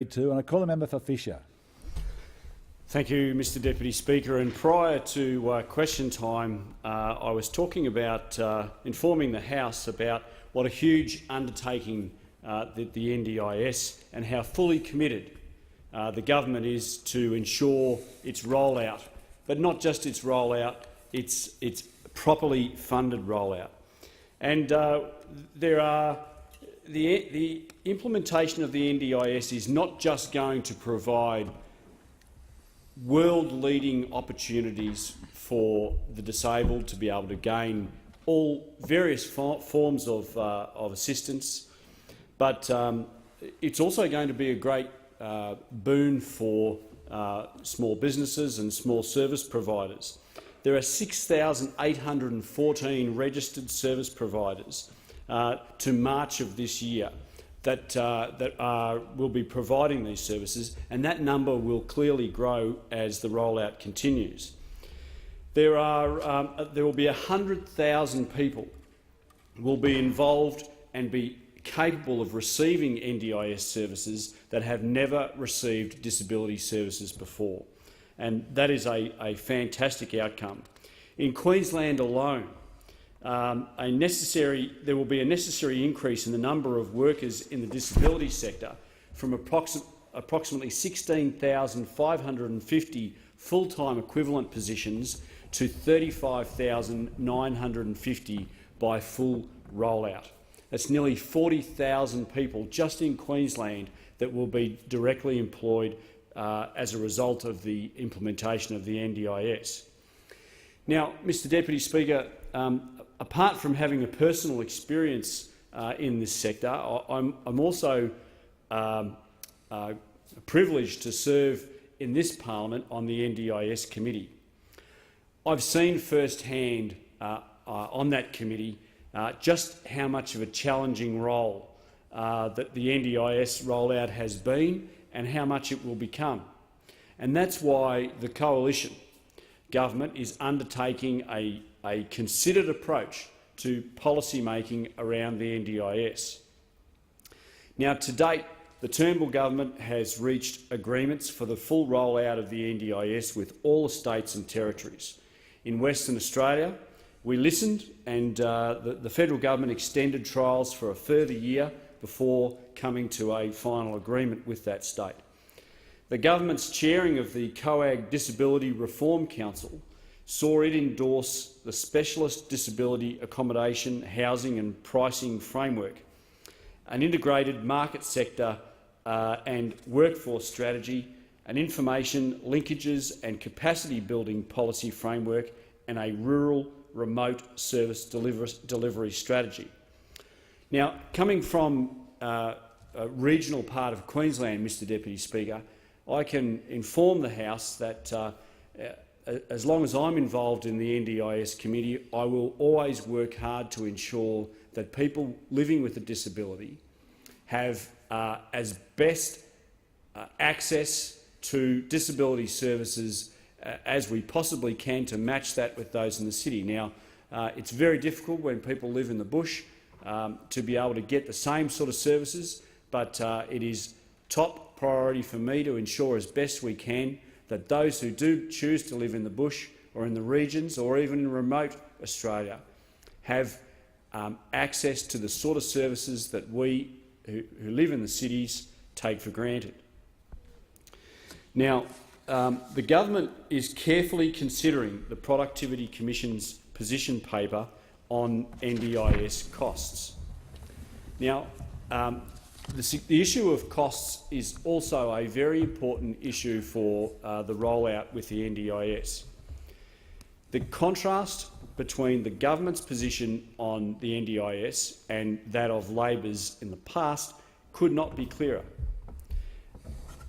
And I call the member for Fisher. Thank you, Mr Deputy Speaker. And prior to question time, I was talking about informing the House about what a huge undertaking the NDIS and how fully committed the government is to ensure its rollout, but not just its rollout, its properly funded rollout. And the implementation of the NDIS is not just going to provide world-leading opportunities for the disabled to be able to gain all various forms of assistance, but it's also going to be a great boon for small businesses and small service providers. There are 6,814 registered service providers to March of this year that will be providing these services, and that number will clearly grow as the rollout continues. There will be 100,000 people will be involved and be capable of receiving NDIS services that have never received disability services before, and that is a fantastic outcome. In Queensland alone, there will be a necessary increase in the number of workers in the disability sector from approximately 16,550 full-time equivalent positions to 35,950 by full rollout. That's nearly 40,000 people just in Queensland that will be directly employed as a result of the implementation of the NDIS. Now, Mr Deputy Speaker, apart from having a personal experience in this sector, I'm also privileged to serve in this parliament on the NDIS committee. I've seen firsthand on that committee just how much of a challenging role that the NDIS rollout has been and how much it will become. And that's why the coalition government is undertaking a considered approach to policy making around the NDIS. Now, to date, the Turnbull government has reached agreements for the full rollout of the NDIS with all the states and territories. In Western Australia, we listened, and the federal government extended trials for a further year before coming to a final agreement with that state. The government's chairing of the COAG Disability Reform Council saw it endorse the Specialist Disability Accommodation, Housing and Pricing Framework, an integrated market sector and workforce strategy, an information linkages and capacity building policy framework, and a rural remote service delivery strategy. Now, coming from a regional part of Queensland, Mr Deputy Speaker, I can inform the House that as long as I'm involved in the NDIS committee, I will always work hard to ensure that people living with a disability have as best access to disability services as we possibly can to match that with those in the city. Now, it's very difficult when people live in the bush to be able to get the same sort of services, but it is top priority for me to ensure as best we can that those who do choose to live in the bush or in the regions or even in remote Australia have access to the sort of services that we who live in the cities take for granted. Now, the government is carefully considering the Productivity Commission's position paper on NDIS costs. Now, the issue of costs is also a very important issue for the rollout with the NDIS. The contrast between the government's position on the NDIS and that of Labor's in the past could not be clearer.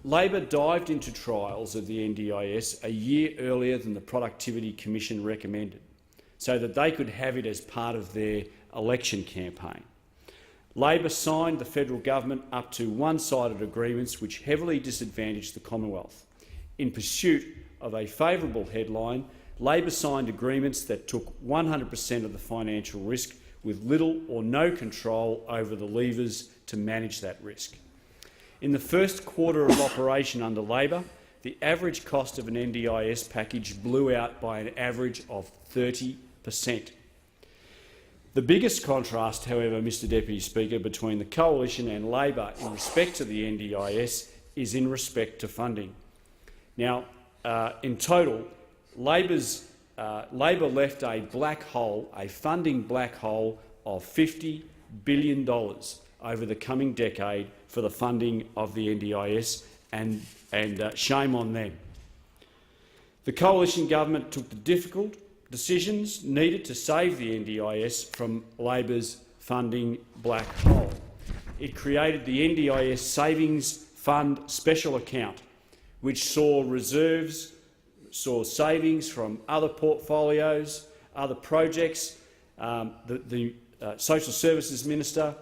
Labor dived into trials of the NDIS a year earlier than the Productivity Commission recommended, so that they could have it as part of their election campaign. Labor signed the federal government up to one-sided agreements which heavily disadvantaged the Commonwealth. In pursuit of a favourable headline, Labor signed agreements that took 100% of the financial risk with little or no control over the levers to manage that risk. In the first quarter of operation under Labor, the average cost of an NDIS package blew out by an average of 30%. The biggest contrast, however, Mr Deputy Speaker, between the Coalition and Labor in respect to the NDIS is in respect to funding. Now, in total, Labor left a black hole, a funding black hole of $50 billion over the coming decade for the funding of the NDIS, and shame on them. The Coalition government took the difficult decisions needed to save the NDIS from Labor's funding black hole. It created the NDIS Savings Fund Special Account, which saw savings from other portfolios, other projects. The Social Services Minister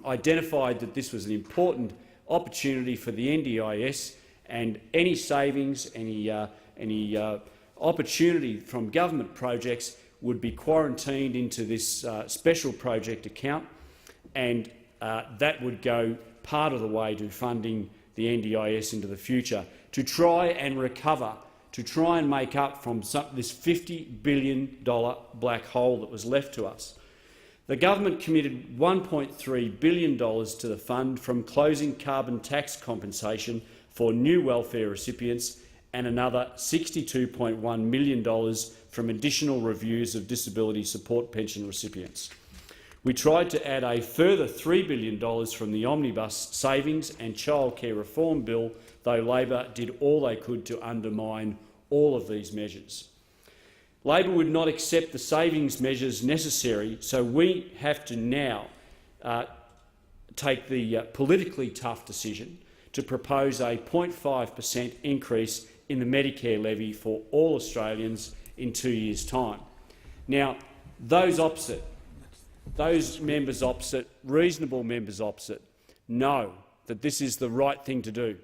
identified that this was an important opportunity for the NDIS, and any savings, any opportunity from government projects would be quarantined into this special project account, and that would go part of the way to funding the NDIS into the future, to try and recover, to try and make up from this $50 billion black hole that was left to us. The government committed $1.3 billion to the fund from closing carbon tax compensation for new welfare recipients and another $62.1 million from additional reviews of disability support pension recipients. We tried to add a further $3 billion from the Omnibus Savings and Childcare Reform Bill, though Labor did all they could to undermine all of these measures. Labor would not accept the savings measures necessary, so we have to now take the politically tough decision to propose a 0.5% increase in the Medicare levy for all Australians in 2 years' time. Now, those members opposite, reasonable members opposite, know that this is the right thing to do.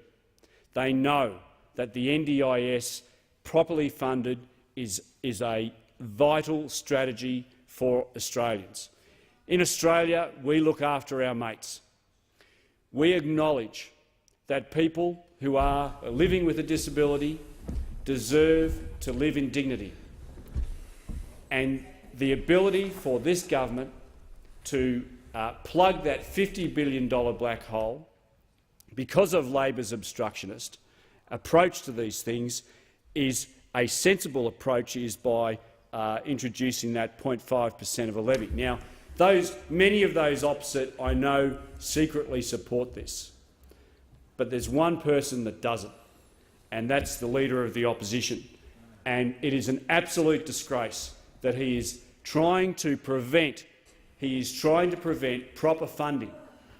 They know that the NDIS, properly funded, is a vital strategy for Australians. In Australia, we look after our mates. We acknowledge that people who are living with a disability deserve to live in dignity, and the ability for this government to plug that $50 billion black hole because of Labor's obstructionist approach to these things is a sensible approach, is by introducing that 0.5% of a levy. Now, many of those opposite, I know, secretly support this, but there's one person that doesn't, and that's the Leader of the Opposition. And it is an absolute disgrace that he is trying to prevent proper funding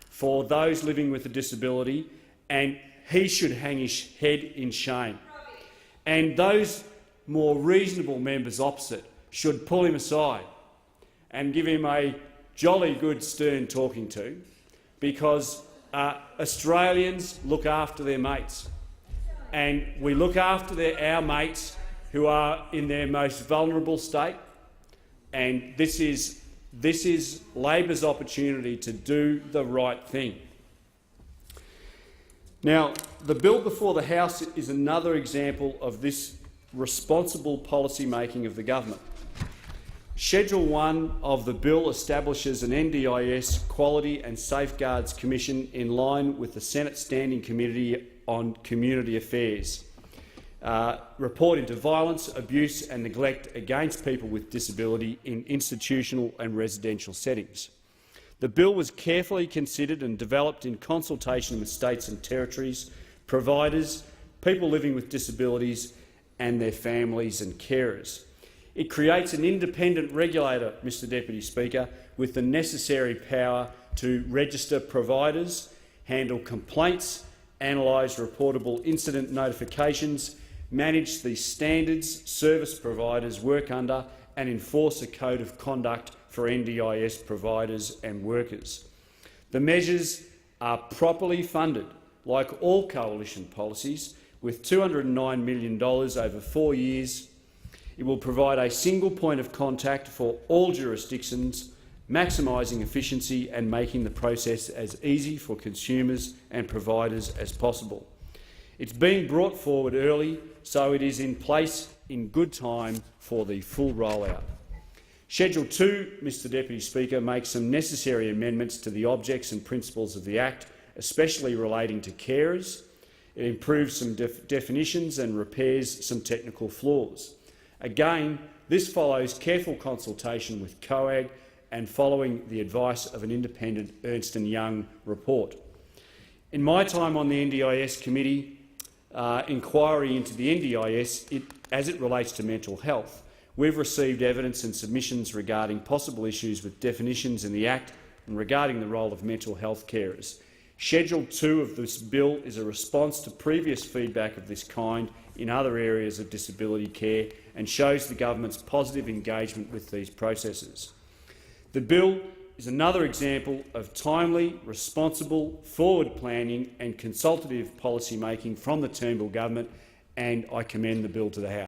for those living with a disability, and he should hang his head in shame. And those more reasonable members opposite should pull him aside and give him a jolly good stern talking to, because Australians look after their mates, and we look after our mates who are in their most vulnerable state, and this is Labor's opportunity to do the right thing. Now, the bill before the House is another example of this responsible policy making of the government. Schedule 1 of the bill establishes an NDIS Quality and Safeguards Commission in line with the Senate Standing Committee on Community Affairs, report into violence, abuse and neglect against people with disability in institutional and residential settings. The bill was carefully considered and developed in consultation with states and territories, providers, people living with disabilities and their families and carers. It creates an independent regulator, Mr Deputy Speaker, with the necessary power to register providers, handle complaints, analyse reportable incident notifications, manage the standards service providers work under and enforce a code of conduct for NDIS providers and workers. The measures are properly funded, like all coalition policies, with $209 million over 4 years. It will provide a single point of contact for all jurisdictions, maximising efficiency and making the process as easy for consumers and providers as possible. It's been brought forward early, so it is in place in good time for the full rollout. Schedule 2, Mr Deputy Speaker, makes some necessary amendments to the objects and principles of the Act, especially relating to carers. It improves some definitions and repairs some technical flaws. Again, this follows careful consultation with COAG and following the advice of an independent Ernst & Young report. In my time on the NDIS committee, inquiry into the NDIS as it relates to mental health, we've received evidence and submissions regarding possible issues with definitions in the Act and regarding the role of mental health carers. Schedule 2 of this bill is a response to previous feedback of this kind in other areas of disability care and shows the government's positive engagement with these processes. The bill is another example of timely, responsible, forward planning and consultative policy making from the Turnbull government, and I commend the bill to the House.